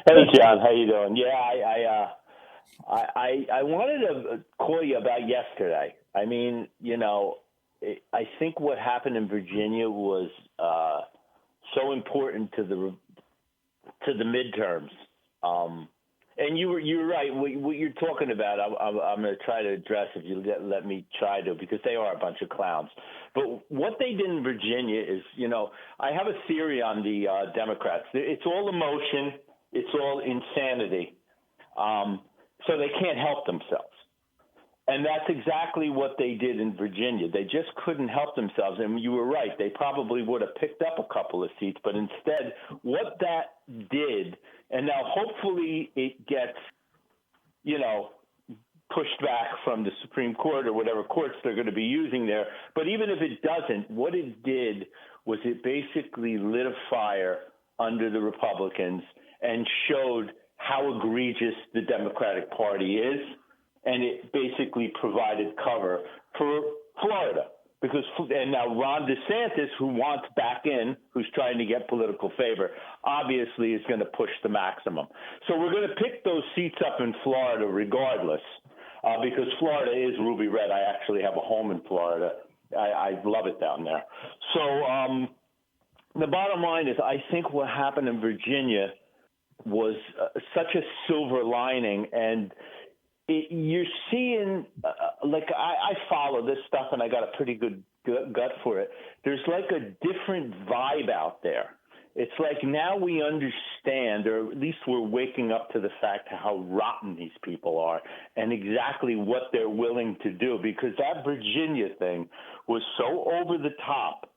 Hey, John, how you doing? Yeah, I wanted to call you about yesterday. I mean, I think what happened in Virginia was so important to the midterms. And you were right. What you're talking about, I'm going to try to address if you let me try to, because they are a bunch of clowns. But what they did in Virginia is, I have a theory on the Democrats. It's all emotion. It's all insanity. So they can't help themselves. And that's exactly what they did in Virginia. They just couldn't help themselves. And you were right. They probably would have picked up a couple of seats. But instead, what that did, and now hopefully it gets, pushed back from the Supreme Court or whatever courts they're going to be using there. But even if it doesn't, what it did was it basically lit a fire under the Republicans and showed how egregious the Democratic Party is. And it basically provided cover for Florida. And now Ron DeSantis, who wants back in, who's trying to get political favor, obviously is going to push the maximum. So we're going to pick those seats up in Florida regardless, because Florida is ruby red. I actually have a home in Florida. I love it down there. So the bottom line is I think what happened in Virginia was such a silver lining, and you're seeing, I follow this stuff, and I got a pretty good gut for it. There's like a different vibe out there. It's like now we understand, or at least we're waking up to the fact how rotten these people are and exactly what they're willing to do, because that Virginia thing was so over the top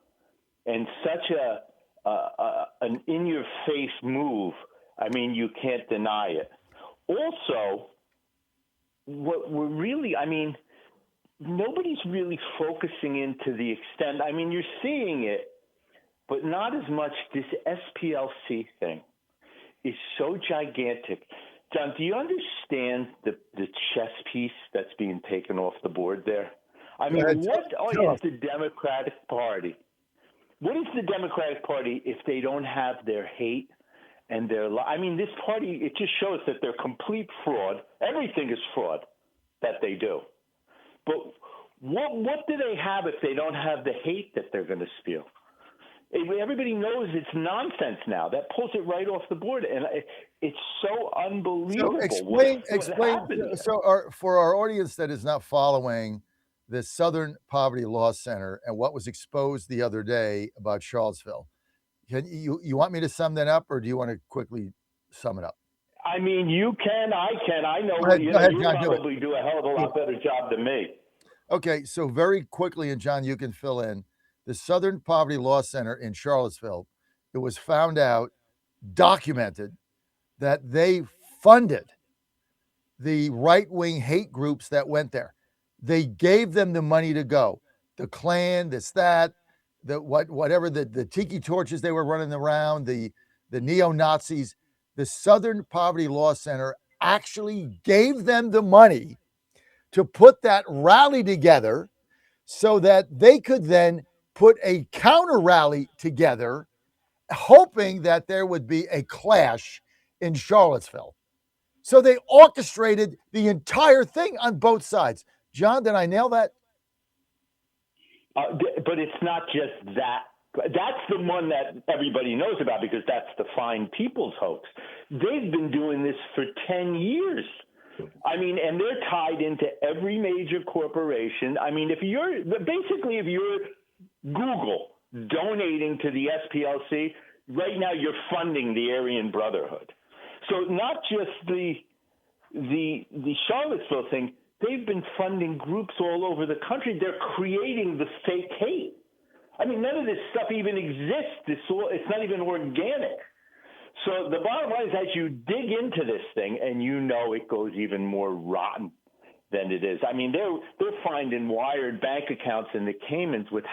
and such an in-your-face move. I mean, you can't deny it. Also, what we're really, nobody's really focusing into the extent. I mean, you're seeing it, but not as much. This SPLC thing is so gigantic. John, do you understand the chess piece that's being taken off the board there? I mean, what is the Democratic Party? What is the Democratic Party if they don't have their hate and their this party, it just shows that they're complete fraud. Everything is fraud that they do. But what do they have if they don't have the hate that they're going to spew? Everybody knows it's nonsense now. That pulls it right off the board, and it's so unbelievable. So explain. So for our audience that is not following the Southern Poverty Law Center and what was exposed the other day about Charlottesville, can you want me to sum that up, or do you want to quickly sum it up? I mean, you can, I can. I know Go ahead, you John, probably do a hell of a lot better job than me. Okay, so very quickly, and John, you can fill in. The Southern Poverty Law Center in Charlottesville, it was found out, documented, that they funded the right-wing hate groups that went there. They gave them the money to go. The Klan, this, that, whatever the tiki torches they were running around, the neo-Nazis. The Southern Poverty Law Center actually gave them the money to put that rally together so that they could then put a counter rally together, hoping that there would be a clash in Charlottesville. So they orchestrated the entire thing on both sides. John, did I nail that? But it's not just that. That's the one that everybody knows about because that's the Fine People's hoax. They've been doing this for 10 years. I mean, and they're tied into every major corporation. I mean, if you're Google donating to the SPLC, right now you're funding the Aryan Brotherhood. So not just the Charlottesville thing, they've been funding groups all over the country. They're creating the fake hate. I mean, none of this stuff even exists. It's not even organic. So the bottom line is, as you dig into this thing, and it goes even more rotten than it is. I mean, they're finding wired bank accounts in the Caymans with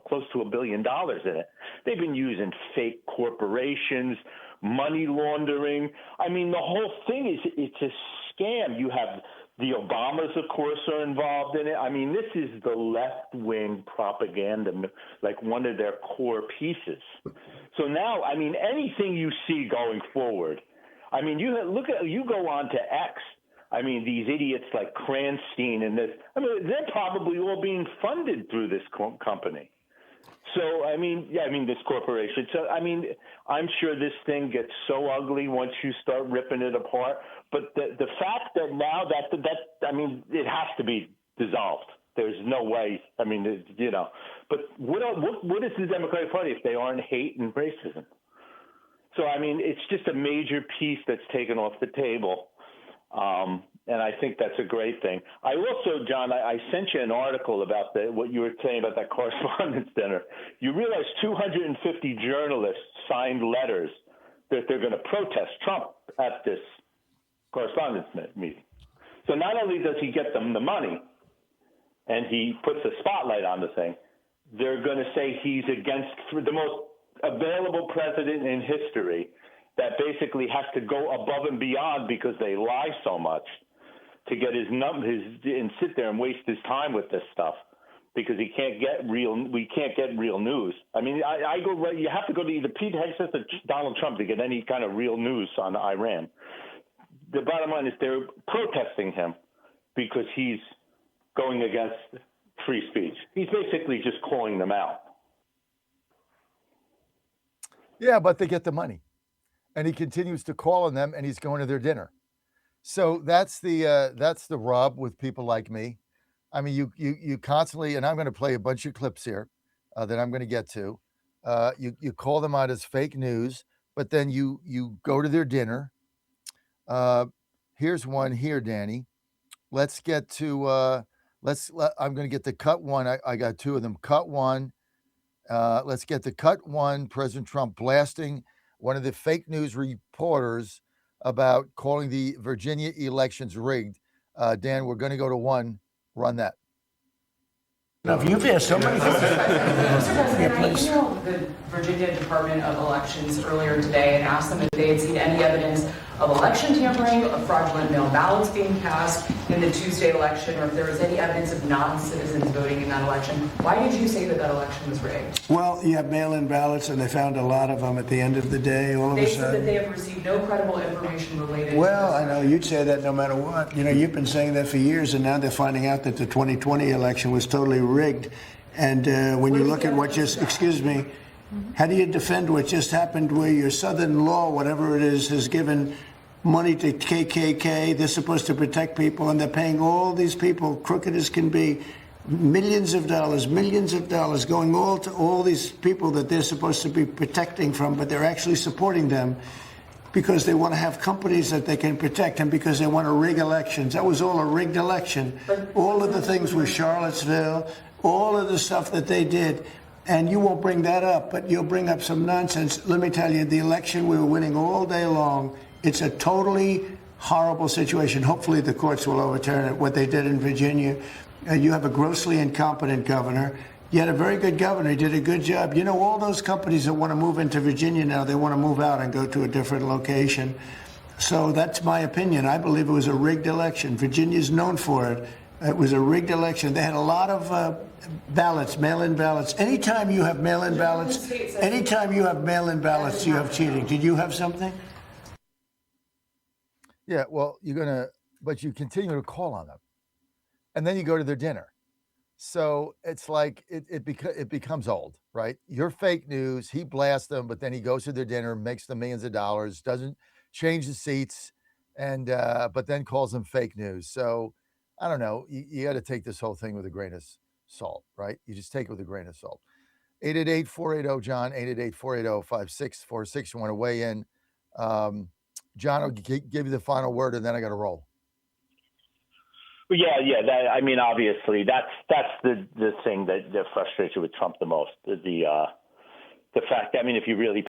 close to $1 billion in it. They've been using fake corporations, money laundering. I mean, the whole thing it's a scam. You have the Obamas, of course, are involved in it. I mean, this is the left-wing propaganda, like one of their core pieces. So now, I mean, anything you see going forward, I mean, you go on to X. I mean, these idiots like Cranstein and this. I mean, they're probably all being funded through this company. So, I mean, this corporation. So, I mean, I'm sure this thing gets so ugly once you start ripping it apart. But the fact that now that I mean, it has to be dissolved. There's no way. I mean, But what is the Democratic Party if they aren't hate and racism? So, I mean, it's just a major piece that's taken off the table. And I think that's a great thing. I also, John, I sent you an article about what you were saying about that correspondence dinner. You realize 250 journalists signed letters that they're going to protest Trump at this correspondence meeting. So not only does he get them the money and he puts a spotlight on the thing, they're going to say he's against the most available president in history that basically has to go above and beyond because they lie so much to get and sit there and waste his time with this stuff because we can't get real news. I mean, I go right. You have to go to either Pete Hegseth or Donald Trump to get any kind of real news on Iran. The bottom line is they're protesting him because he's going against free speech. He's basically just calling them out. Yeah, but they get the money. And he continues to call on them, and he's going to their dinner. So that's the rub with people like me. I mean, you constantly, and I'm going to play a bunch of clips here that I'm going to get to. You call them out as fake news, but then you go to their dinner. Here's one here, Danny. Let's get to I'm going to get the cut one. I got two of them. Cut one. Let's get the cut one. President Trump blasting one of the fake news reporters about calling the Virginia elections rigged. Dan, we're going to go to one. Run that. Now, if you've asked so many questions. I emailed the Virginia Department of Elections earlier today and asked them if they had seen any evidence of election tampering, of fraudulent mail ballots being cast in the Tuesday election, or if there was any evidence of non-citizens voting in that election. Why did you say that election was rigged? Well, you have mail-in ballots, and they found a lot of them at the end of the day. All of a sudden, they said that they have received no credible information related. Well, I know you'd say that no matter what. You know, you've been saying that for years, and now they're finding out that the 2020 election was totally rigged. And when you look at what just, how do you defend what just happened where your Southern law, whatever it is, has given money to KKK? They're supposed to protect people, and they're paying all these people, crooked as can be, millions of dollars going all to all these people that they're supposed to be protecting from, but they're actually supporting them because they want to have companies that they can protect and because they want to rig elections. That was all a rigged election. All of the things with Charlottesville, all of the stuff that they did, and you won't bring that up, but you'll bring up some nonsense. Let me tell you, the election, we were winning all day long. It's a totally horrible situation. Hopefully the courts will overturn it, what they did in Virginia. You have a grossly incompetent governor. You had a very good governor. He did a good job. You know, all those companies that want to move into Virginia now, they want to move out and go to a different location. So that's my opinion. I believe it was a rigged election. Virginia's known for it. It was a rigged election. They had a lot of ballots, mail-in ballots. Anytime you have mail-in ballots, you have cheating. Did you have something? Yeah, well, but you continue to call on them. And then you go to their dinner. So it's like it becomes old, right? You're fake news. He blasts them, but then he goes to their dinner, makes them millions of dollars, doesn't change the seats, and but then calls them fake news. So I don't know. You got to take this whole thing with a grain of salt, right? You just take it with a grain of salt. 888-480-JOHN, 888-480-5646. You want to weigh in? John, I'll give you the final word, and then I got to roll. Yeah. I mean, obviously, that's the thing that frustrates you with Trump the most. The fact. I mean, if you really